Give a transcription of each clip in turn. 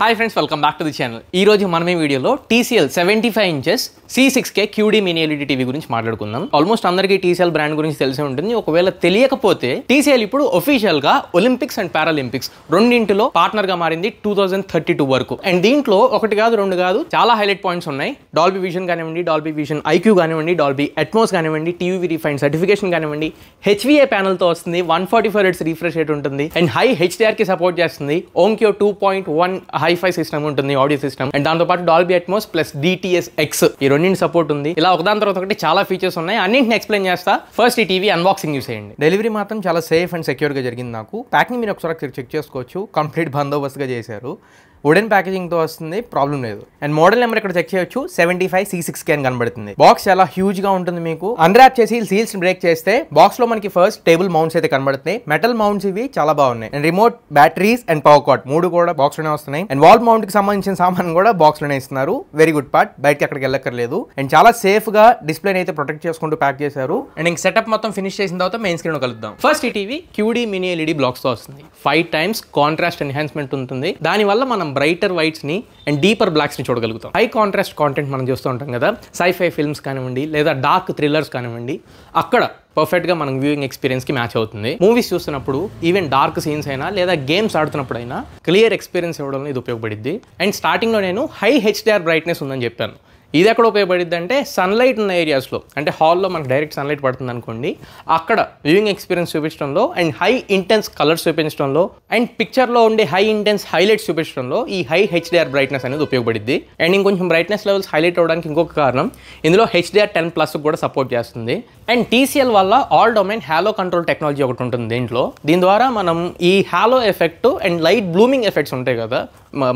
Hi friends, welcome back to the channel. ఈ రోజు మనం ఈ వీడియోలో TCL 75 inches C6K QD Mini LED TV గురించి మాట్లాడుకుందాం. ఆల్మోస్ట్ అందరికీ TCL బ్రాండ్ గురించి తెలిసే ఉంటుంది. ఒకవేళ తెలియకపోతే TCL ఇప్పుడు ఒఫీషియల్ గా ఒలింపిక్స్ అండ్ పారాలింపిక్స్ రెండింటిలో పార్ట్నర్ గా మారింది 2032 వరకు. అండ్ దీంట్లో ఒకటి కాదు రెండు కాదు చాలా హైలైట్ పాయింట్స్ ఉన్నాయి. డాల్బీ విజన్ కానివ్వండి, డాల్బీ విజన్ IQ కానివ్వండి, డాల్బీ అట్మోస్ కానివ్వండి, టీవీ రిఫైన్ సర్టిఫికేషన్ కానివ్వండి, HVA ప్యానల్ తో వస్తుంది, 144 Hz రిఫ్రెష్ రేట్ ఉంటుంది అండ్ హై HDR కి సపోర్ట్ చేస్తుంది. ఓంక్యో 2.1 హైఫై సిస్టమ్ ఉంటుంది, ఆడియో సిస్టమ్ అండ్ దాంతో పాటు డాల్బీ అట్మోస్ ప్లస్ DTS:X ఈ రెండింటి సపోర్ట్ ఉంది. ఇలా ఒకదాని తర్వాత ఒకటి చాలా ఫీచర్స్ ఉన్నాయి, అన్నింటిని ఎక్స్ప్లెయిన్ చేస్తా. ఫస్ట్ ఈ టీవీ అన్బాక్సింగ్ చేసేయండి. డెలివరీ మాత్రం చాలా సేఫ్ అండ్ సెక్యూర్ గా జరిగింది. నాకు ప్యాకింగ్ మీరు ఒకసారి చెక్ చేసుకోవచ్చు, కంప్లీట్ బందోబస్తుగా చేశారు. వుడెన్ ప్యాకేజింగ్ తో వస్తుంది, ప్రాబ్లం లేదు. అండ్ మోడల్ నెంబర్ ఇక్కడ చెక్ చేయొచ్చు, 75 C6K అని కనబడుతుంది. బాక్స్ చాలా హ్యూజ్ గా ఉంటుంది. మీకు అన్రాప్ చేసి సీల్స్ బ్రేక్ చేస్తే బాక్స్ లో మనకి ఫస్ట్ టేబుల్ మౌంట్స్ అయితే కనబడుతున్నాయి. మెటల్ మౌంట్స్ ఇవి చాలా బాగున్నాయి. And remote, batteries and power card మూడు కూడా బాక్స్ లోనే వస్తున్నాయి. అండ్ వాల్ మౌంట్ కి సంబంధించిన సామాన్ కూడా బాక్స్ లోనే ఇస్తున్నారు. వెరీ గుడ్ పార్ట్, బయటకి అక్కడికి వెళ్ళక్కర్లేదు. అండ్ చాలా సేఫ్ గా డిస్ప్లే అయితే ప్రొటెక్ట్ చేసుకుంటూ ప్యాక్ చేశారు. అండ్ ఇంక సెటప్ మొత్తం ఫినిష్ చేసిన తర్వాత మెయిన్ స్క్రీన్ లో కలుద్దాం. ఫస్ట్ ఈ TV QD Mini LED blocks తో వస్తుంది. 5 times కాంట్రాస్ట్ ఎన్హాన్స్మెంట్ ఉంటుంది. దాని వల్ల మనం బ్రైటర్ వైట్స్ ని అండ్ డీపర్ బ్లాక్స్ ని చూడగలుగుతాం. హై కాంట్రాస్ట్ కాంటెంట్ మనం చూస్తూ ఉంటాం కదా, సైఫై ఫిల్మ్స్ కానివ్వండి లేదా డార్క్ థ్రిల్లర్స్ కానివ్వండి, అక్కడ పర్ఫెక్ట్ గా మనం వ్యూయింగ్ ఎక్స్పీరియన్స్ కి మ్యాచ్ అవుతుంది. మూవీస్ చూస్తున్నప్పుడు ఈవెన్ డార్క్ సీన్స్ అయినా లేదా గేమ్స్ ఆడుతున్నప్పుడు అయినా క్లియర్ ఎక్స్పీరియన్స్ ఇవ్వడంలో ఇది ఉపయోగపడుద్ది. అండ్ స్టార్టింగ్ లో నేను హై HDR బ్రైట్నెస్ ఉందని చెప్పాను. ఇది ఎక్కడ ఉపయోగపడుద్ది అంటే సన్లైట్ ఉన్న ఏరియాస్లో, అంటే హాల్లో మనకు డైరెక్ట్ సన్లైట్ పడుతుంది అనుకోండి, అక్కడ వ్యూయింగ్ ఎక్స్పీరియన్స్ చూపించడంలో అండ్ హై ఇంటెన్స్ కలర్స్ చూపించడంలో అండ్ పిక్చర్లో ఉండే హై ఇంటెన్స్ హైలైట్స్ చూపించడంలో ఈ హై HDR బ్రైట్నెస్ అనేది ఉపయోగపడుద్ది. అండ్ ఇంకొంచెం బ్రైట్నెస్ లెవెల్స్ హైలైట్ అవ్వడానికి ఇంకొక కారణం, ఇందులో HDR10+ కూడా సపోర్ట్ చేస్తుంది. అండ్ TCL వల్ల all domain hollow control technology ఒకటి ఉంటుంది దీంట్లో. దీని ద్వారా మనం ఈ halo effect and light blooming effects ఉంటాయి కదా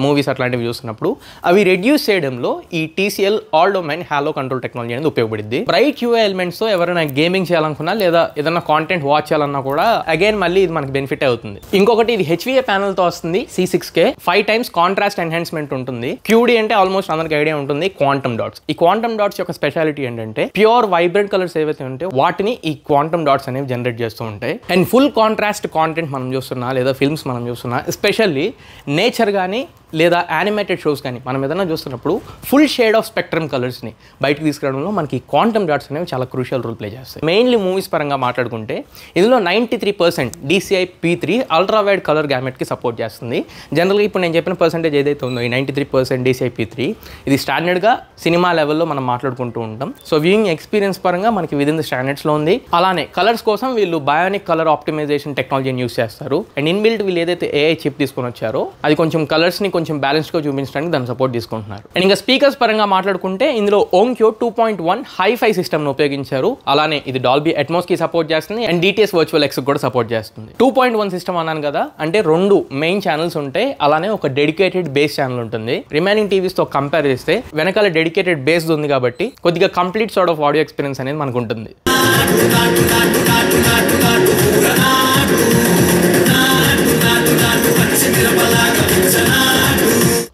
మూవీస్ అట్లాంటివి చూస్తున్నప్పుడు, అవి రెడ్యూస్ చేయడంలో ఈ TCL all domain hollow control technology అనేది ఉపయోగపడుద్ది. బ్రైట్ UI ఎలిమెంట్స్ తో ఎవరైనా గేమింగ్ చేయాలనుకున్నా లేదా ఏదైనా కాంటెంట్ వాచ్ చేయాలన్నా కూడా అగైన్ మళ్ళీ ఇది మనకి బెనిఫిట్ అవుతుంది. ఇంకొకటి ఇది HVA ప్యానల్ తో వస్తుంది. C6K 5 times కాంట్రాస్ట్ ఎన్హాన్స్మెంట్ ఉంటుంది. QD అంటే ఆల్మోస్ట్ అందరికి ఐడియా ఉంటుంది, క్వాంటమ్ డాట్స్. ఈ క్వాంటమ్ డాట్స్ యొక్క స్పెషాలిటీ ఏంటంటే ప్యూర్ వైబ్రెంట్ కలర్స్ ఏవైతే ఉంటాయో వాటిని ఈ క్వాంటమ్ డాట్స్ అనేవి జనరేట్ చేస్తూ ఉంటాయి. అండ్ ఫుల్ కాంట్రాస్ట్ కాంటెంట్ మనం చూస్తున్నా లేదా ఫిల్మ్స్ మనం చూస్తున్నా, ఎస్పెషల్లీ నేచర్ కానీ లేదా యానిమేటెడ్ షోస్ కానీ మనం ఏదైనా చూస్తున్నప్పుడు ఫుల్ షేడ్ ఆఫ్ స్పెక్ట్రమ్ కలర్స్ని బయటకు తీసుకురావడంలో మనకి క్వాంటమ్ డాట్స్ అనేవి చాలా క్రూషియల్ రోల్ ప్లే చేస్తాయి. మెయిన్లీ మూవీస్ పరంగా మాట్లాడుకుంటే ఇందులో 93% DCI P3 ultra wide colour గ్యామెట్కి సపోర్ట్ చేస్తుంది. జనరల్గా ఇప్పుడు నేను చెప్పిన పర్సెంటేజ్ ఏదైతే ఉందో ఈ 93% DCI P3 ఇది స్టాండర్డ్గా సినిమా లెవెల్లో మనం మాట్లాడుకుంటూ ఉంటాం. సో వ్యూయింగ్ ఎక్స్పీరియన్స్ పరంగా మనకి విదిన్ ద స్టాండర్డ్స్లో ఉంది. అలానే కలర్స్ కోసం వీళ్ళు బయోనిక్ కలర్ ఆప్టిమైజేషన్ టెక్నాలజీని యూస్ చేస్తారు. అండ్ ఇన్బిల్ట్ వీళ్ళు ఏదైతే AI చిప్ తీసుకొని వచ్చారో అది కొంచెం కలర్స్ని కొంచెం బ్యాలెన్స్ గా చూపించడానికి దాన్ని సపోర్ట్ తీసుకుంటున్నారు. అండ్ ఇంకా స్పీకర్స్ పరంగా మాట్లాడుకుంటే ఇందులో ఓంక్యో 2.1 హైఫై సిస్టమ్ ను ఉపయోగించారు. అలానే ఇది డాల్బీ అట్మోస్ కి సపోర్ట్ చేస్తుంది అండ్ DTS::X కూడా సపోర్ట్ చేస్తుంది. 2.1 సిస్టమ్ అన్నాను కదా, అంటే 2 మెయిన్ ఛానల్స్ ఉంటాయి, అలానే ఒక డెడికేటెడ్ బేస్ ఛానల్ ఉంటుంది. రిమైనింగ్ టీవీస్ తో కంపేర్ చేస్తే వెనకాల డెడికేటెడ్ బేస్ ఉంది కాబట్టి కొద్దిగా complete sort of audio experience అనేది మనకు ఉంటుంది.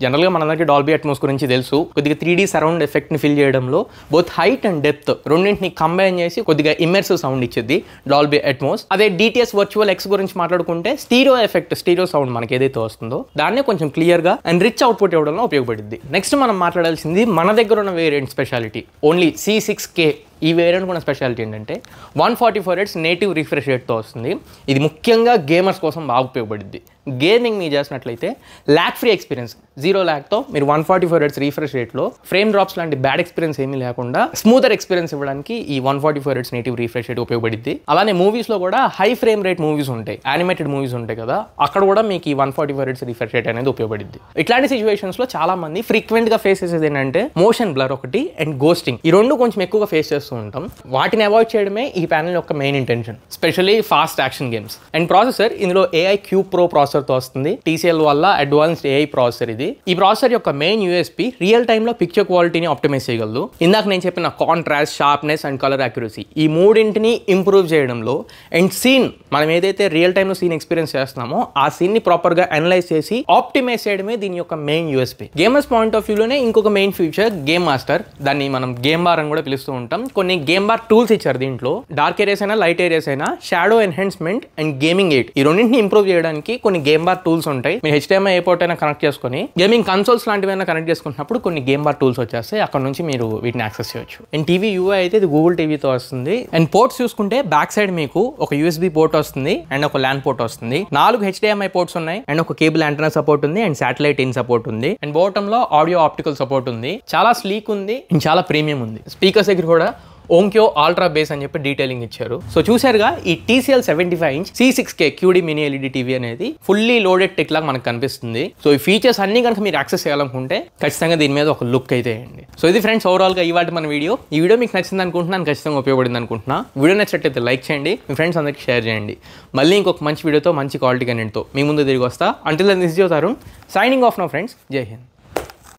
జనరల్గా మనందరికీ డాల్బీ అట్మోస్ గురించి తెలుసు. కొద్దిగా 3D సరౌండ్ ఎఫెక్ట్ ని ఫిల్ చేయడంలో బోత్ హైట్ అండ్ డెప్త్ రెండింటిని కంబైన్ చేసి కొద్దిగా ఇమ్మర్సివ్ సౌండ్ ఇచ్చేది డాల్బీ అట్మోస్. అదే DTS::X గురించి మాట్లాడుకుంటే స్టీరియో ఎఫెక్ట్, స్టీరియో సౌండ్ మనకి ఏదైతే వస్తుందో దాన్ని కొంచెం క్లియర్ గా అండ్ రిచ్ అవుట్పుట్ ఇవ్వడంలో ఉపయోగపడుద్ది. నెక్స్ట్ మనం మాట్లాడాల్సింది మన దగ్గర ఉన్న వేరియంట్ స్పెషాలిటీ. ఓన్లీ C6K ఈ వేరియంట్ కూడా స్పెషాలిటీ ఏంటంటే 144 Hz నేటివ్ రిఫ్రెష్ రేట్తో వస్తుంది. ఇది ముఖ్యంగా గేమర్స్ కోసం బాగా ఉపయోగపడుద్ది. గేమింగ్ మీరు చేసినట్లయితే ల్యాక్ ఫ్రీ ఎక్స్పీరియన్స్, 0 ల్యాక్తో మీరు 144 Hz రిఫ్రెష్ రేట్లో ఫ్రేమ్ డ్రాప్స్ లాంటి బ్యాడ్ ఎక్స్పీరియన్స్ ఏమీ లేకుండా స్మూతర్ ఎక్స్పీరియన్స్ ఇవ్వడానికి ఈ 144 Hz నేటివ్ రిఫ్రెష్ రేట్ ఉపయోగపడుద్ది. అలానే మూవీస్లో కూడా హై ఫ్రేమ్ రేట్ మూవీస్ ఉంటాయి, యానిమేటెడ్ మూవీస్ ఉంటాయి కదా, అక్కడ కూడా మీకు ఈ 144 Hz రిఫ్రెష్ రేట్ అనేది ఉపయోగపడుద్ది. ఇట్లాంటి సిచ్యువేషన్స్లో చాలా మంది ఫ్రీక్వెంట్గా ఫేస్ చేసేది ఏంటంటే మోషన్ బ్లర్ ఒకటి అండ్ గోస్టింగ్. ఈ రెండు కొంచెం ఎక్కువగా ఫేస్ చేస్తూ ఉంటాం. వాటిని అవాయిడ్ చేయడమే ఈ ప్యానల్ యొక్క main intention, specially fast action games. And processor ఇందులో AI Cube Pro ప్రాసెసర్తో వస్తుంది. TCL వల్ల అడ్వాన్స్డ్ AI ప్రాసెసర్ ఇది. ఈ ప్రాసెసర్ యొక్క మెయిన్ USP రియల్ టైమ్ లో పిక్చర్ క్వాలిటీని ఆప్టిమైజ్ చేయగలదు. ఇందాక నేను చెప్పిన contrast, sharpness and colour accuracy ఈ మూడింటిని ఇంప్రూవ్ చేయడంలో అండ్ సీన్ మనం ఏదైతే రియల్ టైమ్ లో సీన్ ఎక్స్పీరియన్స్ చేస్తున్నామో ఆ సీన్ ని ప్రాపర్ గా అనలైజ్ చేసి ఆప్టిమైజ్ చేయడమే దీని యొక్క main USP. Gamers point of వ్యూలోనే ఇంకొక మెయిన్ ఫీచర్ గేమ్ మాస్టర్, దాన్ని మనం గేమ్ బార్ అని కూడా పిలుస్తూ ఉంటాం. కొన్ని గేమ్ బార్ టూల్స్ ఇచ్చారు దీంట్లో. డార్క్ ఏరియాస్ అయినా లైట్ ఏరియాస్ అయినా shadow enhancement and gaming aid ఈ రెండింటిని ఇంప్రూవ్ చేయడానికి కొన్ని గేమ్ బార్ టూల్స్ ఉంటాయి. మీరు HDMI ఏ పోర్ట్ అయినా కనెక్ట్ చేసుకుని గేమింగ్ కన్సోల్స్ లాంటివైనా కనెక్ట్ చేసుకున్నప్పుడు కొన్ని గేమ్ బార్ టూల్స్ వచ్చేస్తాయి. అక్కడ నుంచి మీరు వీటిని యాక్సెస్ చేయొచ్చు. అండ్ టీవీ UI అయితే ఇది గూగుల్ టీవీతో వస్తుంది. అండ్ పోర్ట్స్ చూసుకుంటే బ్యాక్ సైడ్ మీకు ఒక USB పోర్ట్ వస్తుంది అండ్ ఒక LAN పోర్ట్ వస్తుంది. 4 HDMI పోర్ట్స్ ఉన్నాయి అండ్ ఒక కేబుల్ యాంటెన్నా సపోర్ట్ ఉంది అండ్ శాటిలైట్ ఇన్ సపోర్ట్ ఉంది. అండ్ బాటమ్ లో ఆడియో ఆప్టికల్ సపోర్ట్ ఉంది. చాలా స్లీక్ ఉంది అండ్ చాలా ప్రీమియం ఉంది. స్పీకర్స్ దగ్గర కూడా ఓంక్యో అల్ట్రా బేస్ అని చెప్పి డీటెయిలింగ్ ఇచ్చారు. సో చూసారుగా ఈ TCL 75-inch C6K QD mini LED TV అనేది ఫుల్లీ లోడెడ్ టెక్ లాగా మనకు కనిపిస్తుంది. సో ఈ ఫీచర్స్ అన్ని కనుక మీరు యాక్సెస్ చేయాలనుకుంటే ఖచ్చితంగా దీని మీద ఒక లుక్ అయితే వేయండి. సో ఇది ఫ్రెండ్స్ ఓవరాల్గా ఇవాళ మన వీడియో. ఈ వీడియో మీకు నచ్చింది అనుకుంటున్నాను, ఖచ్చితంగా ఉపయోగపడింది అనుకుంటున్నా. వీడియో నచ్చినట్లయితే లైక్ చేయండి, మీ ఫ్రెండ్స్ అందరికి షేర్ చేయండి. మళ్ళీ ఇంకొక మంచి వీడియోతో మంచి క్వాలిటీ కంటెంట్తో మీ ముందు తిరిగి వస్తా. Until then this is your Tarun signing off now friends. జై హింద్.